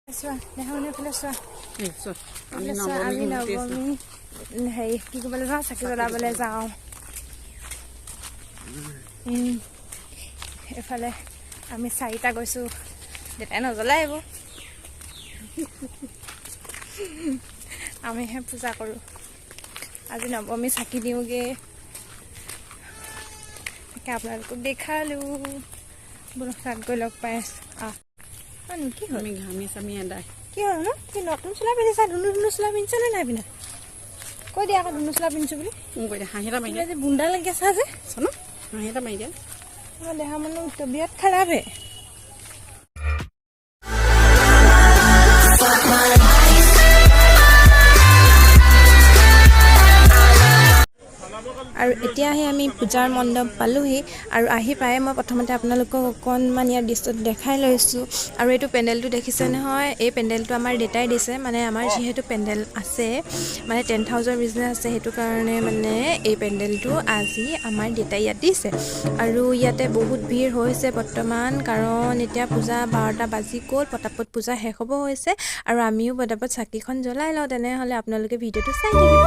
চোৱা দেখা মানে এইফালে চোৱা আমি নৱমী হেৰি কি কৰিবলৈ যাওঁ চাকি জ্বলাবলৈ যাওঁ এইফালে আমি 4টা গৈছোঁ দেউতাই নজ্বলাই আহিব আমিহে পূজা কৰোঁ আজি নৱমী চাকি দিওঁগৈ তাকে আপোনালোকক দেখালোঁ বোলো তাত গৈ লগ পাই আছোঁ কি হ'ল ঘামি চামি এদাই কি হ'ল ন কি নতুন চোলা পিন্ধিছা ধুনু চোলা পিন্ধিছা নে নাই পিন্ধা কৈ দিয়া আকৌ ধুনু চোলা পিন্ধিছোঁ বুলি কৈ দিয়া হাঁহি এটা মাৰি দিয়া যে বুন্দা লাগি আছা যে চানো হাঁহি এটা মাৰি দিয়া আমাৰ দেখা মানুষ তবিয়ত খাৰাপ হে আৰু এতিয়াহে আমি পূজাৰ মণ্ডপ পালোহি আৰু আহি পাই মই প্ৰথমতে আপোনালোকক অকণমান ইয়াৰ দৃশ্যটো দেখাই লৈছোঁ আৰু এইটো পেণ্ডেলটো দেখিছে নহয় এই পেণ্ডেলটো আমাৰ দেউতাই দিছে মানে আমাৰ যিহেতু পেণ্ডেল আছে মানে টেণ্ট হাউচৰ বিজনেছ আছে সেইটো কাৰণে মানে এই পেণ্ডেলটো আজি আমাৰ দেউতাই ইয়াত দিছে আৰু ইয়াতে বহুত ভিৰ হৈছে বৰ্তমান কাৰণ এতিয়া পূজা 12টা বাজি গ'ল পটাপট পূজা শেষ হ'ব হৈছে আৰু আমিও পটাপট চাকিখন জ্বলাই লওঁ তেনেহ'লে আপোনালোকে ভিডিঅ'টো চাই থাকিব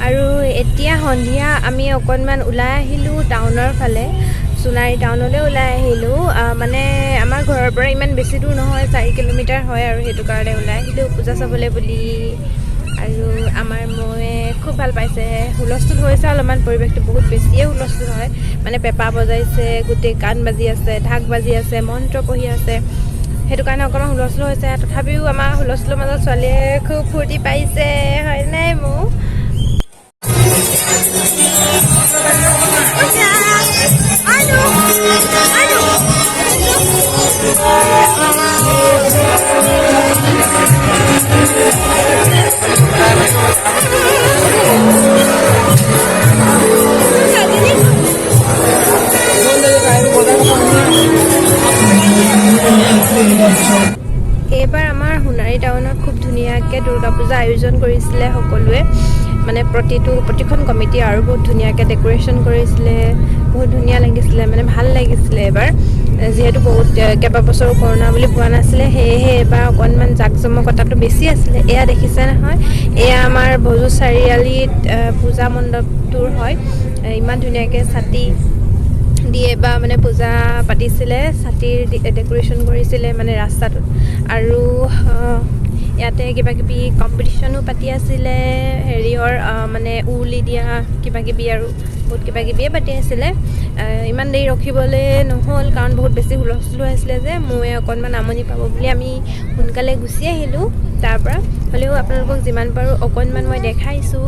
আৰু এতিয়া সন্ধিয়া আমি অকণমান ওলাই আহিলোঁ টাউনৰ ফালে সোণাৰী টাউনলৈ ওলাই আহিলোঁ মানে আমাৰ ঘৰৰ পৰা ইমান বেছি দূৰ নহয় 4 কিলোমিটাৰ হয় আৰু সেইটো কাৰণে ওলাই আহিলোঁ পূজা চাবলৈ বুলি আৰু আমাৰ মই খুব ভাল পাইছে হুলস্থুল হৈছে অলপমান পৰিৱেশটো বহুত বেছিয়ে হুলস্থুল হয় মানে পেঁপা বজাইছে গোটেই গান বাজি আছে ঢাক বাজি আছে মন্ত্ৰ পঢ়ি আছে সেইটো কাৰণে অকণমান হুলস্থুল হৈছে তথাপিও আমাৰ হুলস্থুলৰ মাজত ছোৱালীয়ে খুব ফূৰ্তি পাইছে হয় নাই মোক এইবাৰ আমাৰ সোণাৰী টাউনত খুব ধুনীয়াকৈ দুৰ্গা পূজা আয়োজন কৰিছিলে সকলোৱে মানে প্ৰতিখন কমিটি আৰু বহুত ধুনীয়াকৈ ডেকোৰেশ্যন কৰিছিলে বহুত ধুনীয়া লাগিছিলে মানে ভাল লাগিছিলে এবাৰ যিহেতু বহুত কেইবাবছৰো কৰোণা বুলি পোৱা নাছিলে সেয়েহে এবাৰ অকণমান জাকজমকতাটো বেছি আছিলে এয়া দেখিছে নহয় এয়া আমাৰ ভজু চাৰিআলিত পূজা মণ্ডপটোৰ হয় ইমান ধুনীয়াকৈ ছাতি দিয়ে বা মানে পূজা পাতিছিলে ছাতিৰ ডেকোৰেশ্যন কৰিছিলে মানে ৰাস্তাটোত আৰু ইয়াতে কিবাকিবি কম্পিটিশ্যনো পাতি আছিলে হেৰিয়ৰ মানে উৰুলি দিয়া কিবাকিবি আৰু বহুত কিবাকিবিয়ে পাতি আছিলে ইমান দেৰি ৰখিবলৈ নহ'ল কাৰণ বহুত বেছি হুলস্থুল হৈছিলে যে মই অকণমান আমনি পাব বুলি আমি সোনকালে গুচি আহিলোঁ তাৰপৰা হ'লেও আপোনালোকক যিমান পাৰোঁ অকণমান মই দেখাইছোঁ